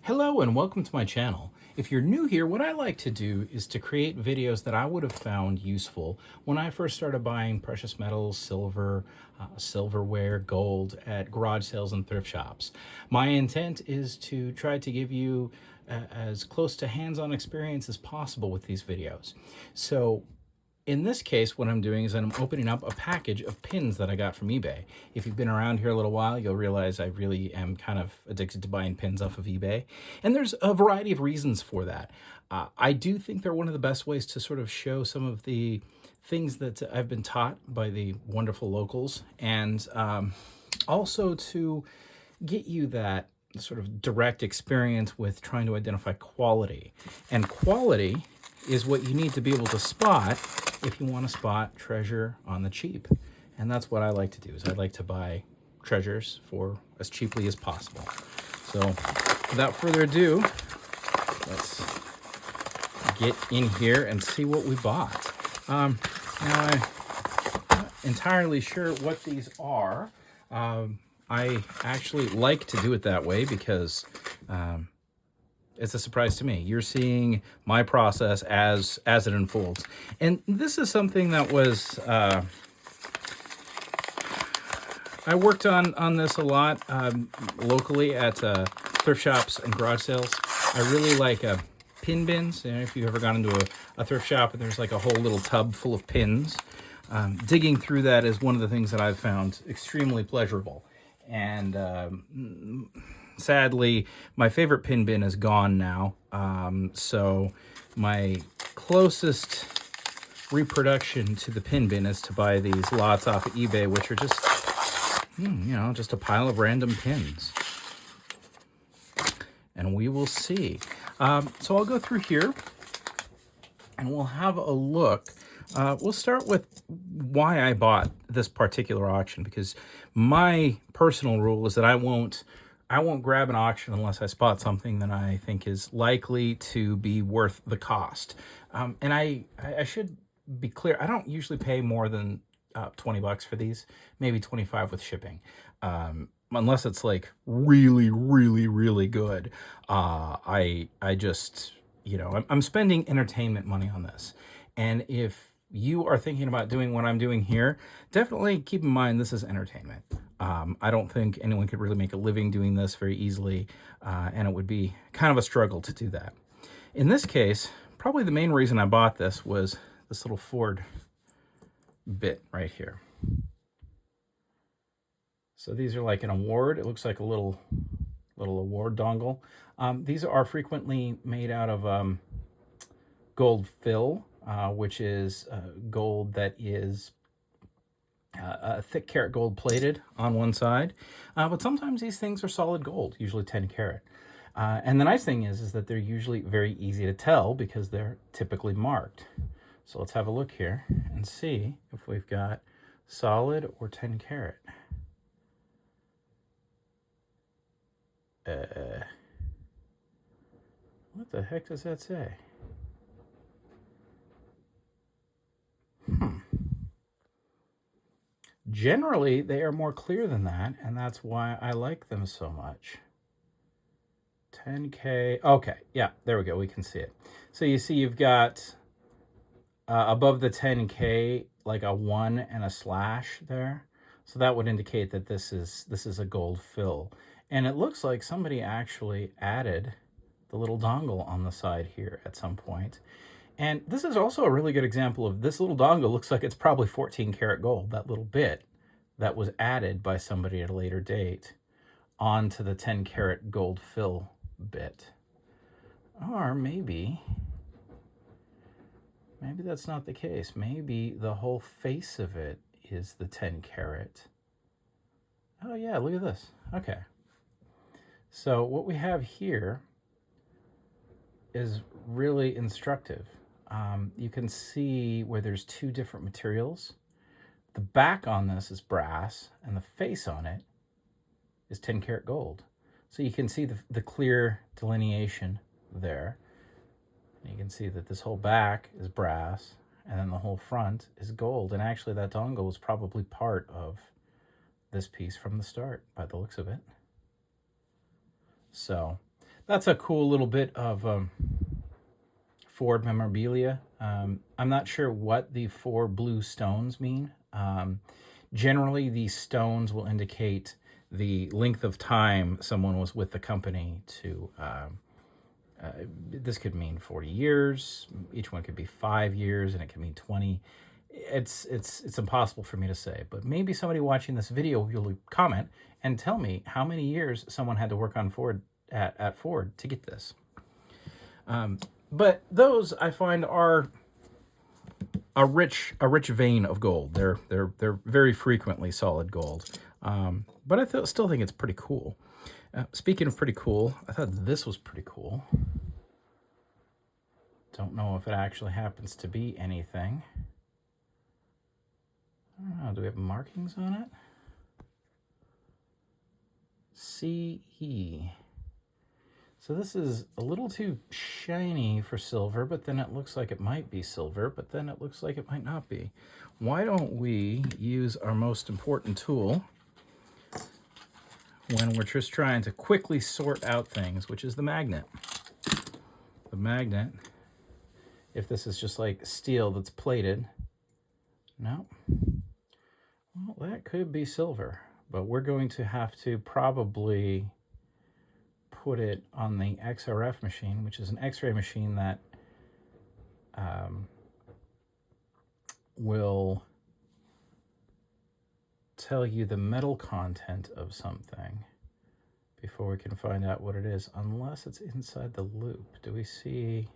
Hello and welcome to my channel. If you're new here, what I like to do is to create videos that I would have found useful when I first started buying precious metals, silver, silverware, gold at garage sales and thrift shops. My intent is to try to give you as close to hands-on experience as possible with these videos. So in this case, what I'm doing is I'm opening up a package of pins that I got from eBay. If you've been around here a little while, you'll realize I really am kind of addicted to buying pins off of eBay. And there's a variety of reasons for that. I do think they're one of the best ways to sort of show some of the things that I've been taught by the wonderful locals, and also to get you that sort of direct experience with trying to identify quality. And quality is what you need to be able to spot if you want to spot treasure on the cheap. And that's what I like to do, is I like to buy treasures for as cheaply as possible. So without further ado, let's get in here and see what we bought. Now I'm not entirely sure what these are. I actually like to do it that way because it's a surprise to me. You're seeing my process as it unfolds. And this is something that was, I worked on this a lot locally at thrift shops and garage sales. I really like pin bins. You know, if you've ever gone into a thrift shop and there's like a whole little tub full of pins, digging through that is one of the things that I've found extremely pleasurable. And sadly, my favorite pin bin is gone now. So my closest reproduction to the pin bin is to buy these lots off of eBay, which are just, just a pile of random pins. And we will see. So I'll go through here and we'll have a look. We'll start with why I bought this particular auction, because my personal rule is that I won't grab an auction unless I spot something that I think is likely to be worth the cost. And I should be clear, I don't usually pay more than 20 bucks for these, maybe 25 with shipping. Unless it's like really, really, really good. I just, I'm spending entertainment money on this. And if you are thinking about doing what I'm doing here, definitely keep in mind this is entertainment. I don't think anyone could really make a living doing this very easily, and it would be kind of a struggle to do that. In this case, probably the main reason I bought this was this little Ford bit right here. So these are like an award. It looks like a little award dongle. These are frequently made out of gold fill, which is gold that is a thick karat gold plated on one side. But sometimes these things are solid gold, usually 10 karat. And the nice thing is that they're usually very easy to tell because they're typically marked. So let's have a look here and see if we've got solid or 10 karat. What the heck does that say? Generally, they are more clear than that, and that's why I like them so much. 10K. Okay, yeah, there we go. We can see it. So you see you've got above the 10K, like a 1 and a slash there. So that would indicate that this is a gold fill. And it looks like somebody actually added the little dongle on the side here at some point. And this is also a really good example of this little dongle looks like it's probably 14 karat gold, that little bit that was added by somebody at a later date onto the 10 karat gold fill bit. Or maybe that's not the case. Maybe the whole face of it is the 10 karat. Oh yeah, look at this. Okay. So what we have here is really instructive. You can see where there's two different materials. The back on this is brass and the face on it is 10 karat gold. So you can see the clear delineation there. And you can see that this whole back is brass and then the whole front is gold. And actually that dongle was probably part of this piece from the start by the looks of it. So that's a cool little bit of Ford memorabilia. I'm not sure what the 4 blue stones mean. Generally, these stones will indicate the length of time someone was with the company to this could mean 40 years. Each one could be 5 years, and it could mean 20. It's impossible for me to say, but maybe somebody watching this video will comment and tell me how many years someone had to work on Ford at Ford to get this. But those I find are a rich vein of gold. They're very frequently solid gold. But I still think it's pretty cool. Speaking of pretty cool, I thought this was pretty cool. Don't know if it actually happens to be anything. I don't know, do we have markings on it? CE. So this is a little too shiny for silver, but then it looks like it might be silver, but then it looks like it might not be. Why don't we use our most important tool when we're just trying to quickly sort out things, which is the magnet. The magnet, if this is just like steel that's plated, no. Well, that could be silver, but we're going to have to probably put it on the XRF machine, which is an X-ray machine that will tell you the metal content of something before we can find out what it is, unless it's inside the loop. Do we see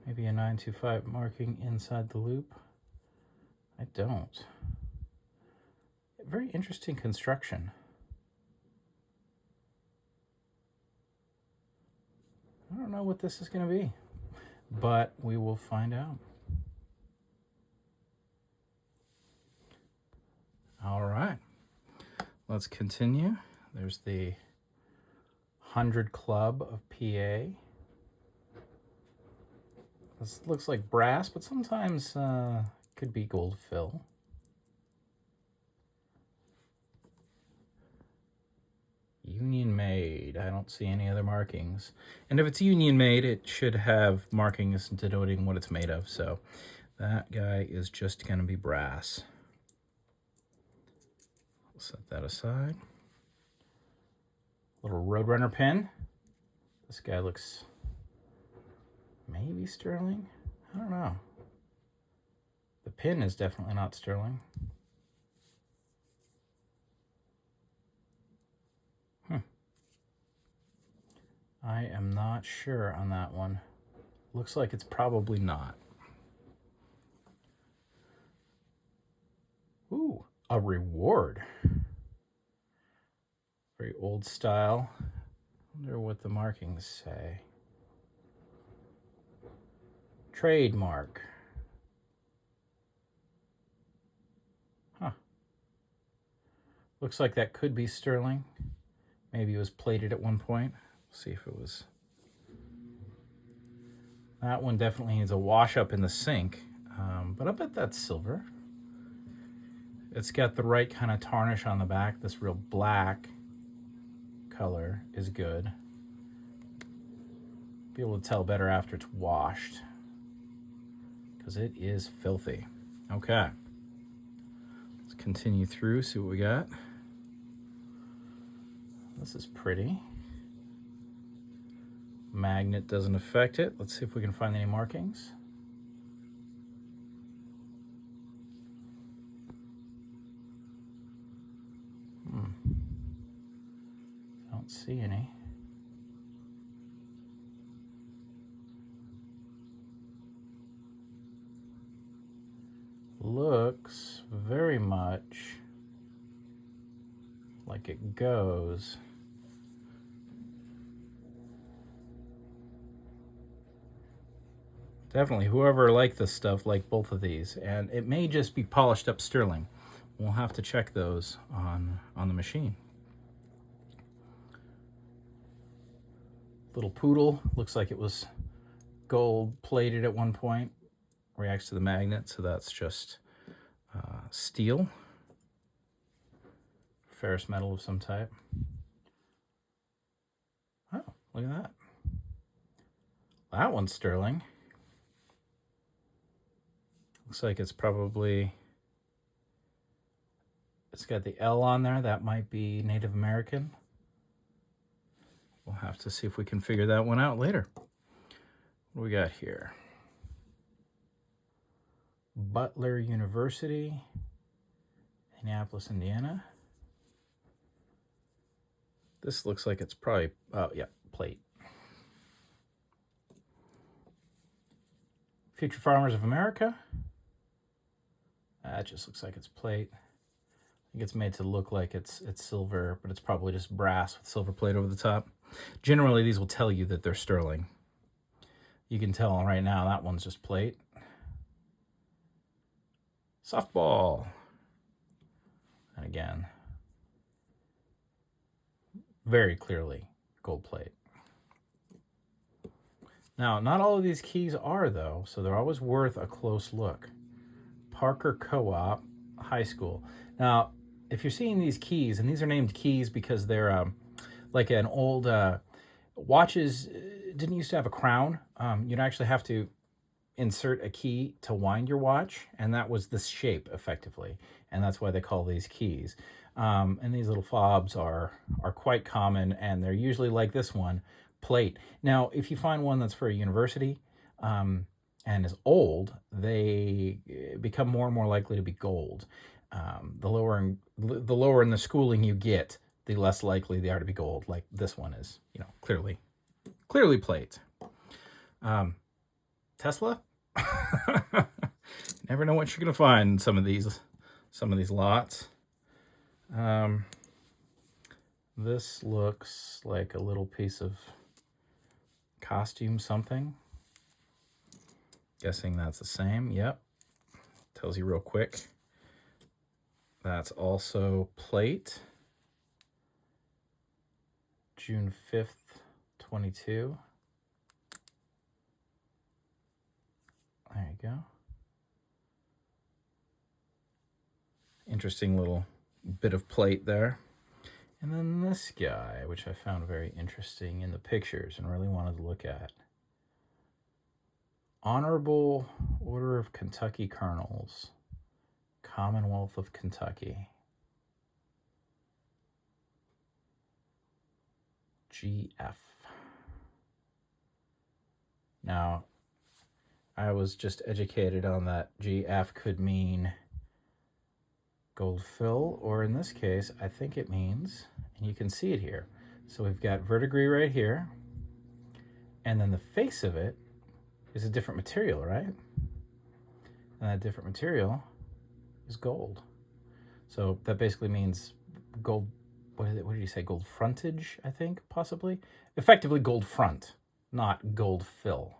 maybe a 925 marking inside the loop? I don't. Very interesting construction. I don't know what this is going to be, but we will find out. All right, let's continue. There's the 100 Club of PA. This looks like brass, but sometimes could be gold fill. Union made. I don't see any other markings. And if it's union made, it should have markings denoting what it's made of. So that guy is just going to be brass. We'll set that aside. Little Roadrunner pin. This guy looks maybe sterling. I don't know. The pin is definitely not sterling. I am not sure on that one. Looks like it's probably not. Ooh, a reward. Very old style. Wonder what the markings say. Trademark. Huh. Looks like that could be sterling. Maybe it was plated at one point. See if it was. That one definitely needs a wash up in the sink, but I bet that's silver. It's got the right kind of tarnish on the back. This real black color is good. Be able to tell better after it's washed, because it is filthy. Okay, let's continue through, see what we got. This is pretty. Magnet doesn't affect it. Let's see if we can find any markings. Don't see any. Looks very much like it goes. Definitely, whoever liked this stuff liked both of these, and it may just be polished up sterling. We'll have to check those on the machine. Little poodle, looks like it was gold plated at one point. Reacts to the magnet, so that's just steel. Ferrous metal of some type. Oh, Look at that. That one's sterling. Looks like it's probably, it's got the L on there. That might be Native American. We'll have to see if we can figure that one out later. What do we got here? Butler University, Indianapolis, Indiana. This looks like it's probably, oh yeah, plate. Future Farmers of America. That just looks like it's plate. I think it's made to look like it's silver, but it's probably just brass with silver plate over the top. Generally, these will tell you that they're sterling. You can tell right now that one's just plate. Softball. And again, very clearly gold plate. Now, not all of these keys are, though, so they're always worth a close look. Parker Co-op High School. Now, if you're seeing these keys, and these are named keys because they're like an old watches didn't used to have a crown. You'd actually have to insert a key to wind your watch, and that was this shape, effectively, and that's why they call these keys. And these little fobs are quite common, and they're usually like this one, plate. Now, if you find one that's for a university and is old, they become more and more likely to be gold. The lower in the schooling you get, the less likely they are to be gold. Like this one is, you know, clearly plate. Tesla. Never know what you're gonna find in some of these lots. This looks like a little piece of costume something. Guessing that's the same. Yep. Tells you real quick. That's also plate. June 5th, 22. There you go. Interesting little bit of plate there. And then this guy, which I found very interesting in the pictures and really wanted to look at. Honorable Order of Kentucky Colonels, Commonwealth of Kentucky. GF. Now, I was just educated on that GF could mean gold fill, or in this case, I think it means, and you can see it here. So we've got verdigris right here, and then the face of it is a different material, right? And that different material is gold. So that basically means gold, what did you say, gold frontage, I think, possibly? Effectively gold front, not gold fill.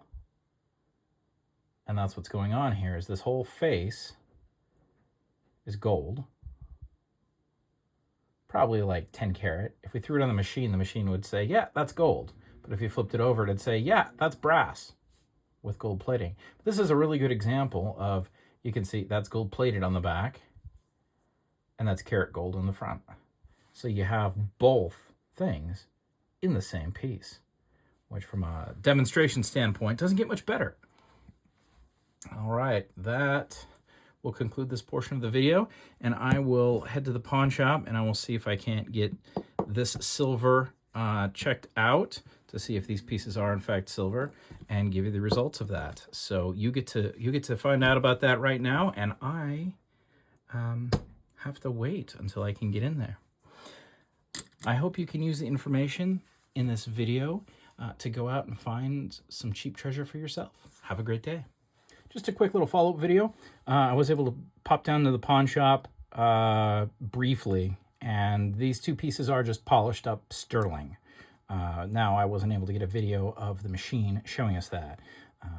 And that's what's going on here, is this whole face is gold. Probably like 10 karat. If we threw it on the machine would say, yeah, that's gold. But if you flipped it over, it'd say, yeah, that's brass with gold plating. But this is a really good example of, you can see that's gold plated on the back, and that's karat gold on the front. So you have both things in the same piece, which from a demonstration standpoint doesn't get much better. All right, that will conclude this portion of the video, and I will head to the pawn shop and I will see if I can't get this silver checked out to see if these pieces are in fact silver, and give you the results of that. So you get to find out about that right now, and I have to wait until I can get in there. I hope you can use the information in this video to go out and find some cheap treasure for yourself. Have a great day. Just a quick little follow-up video. I was able to pop down to the pawn shop briefly, and these two pieces are just polished up sterling. Now, I wasn't able to get a video of the machine showing us that.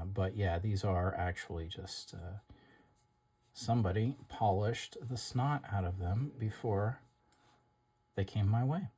But yeah, these are actually just somebody polished the snot out of them before they came my way.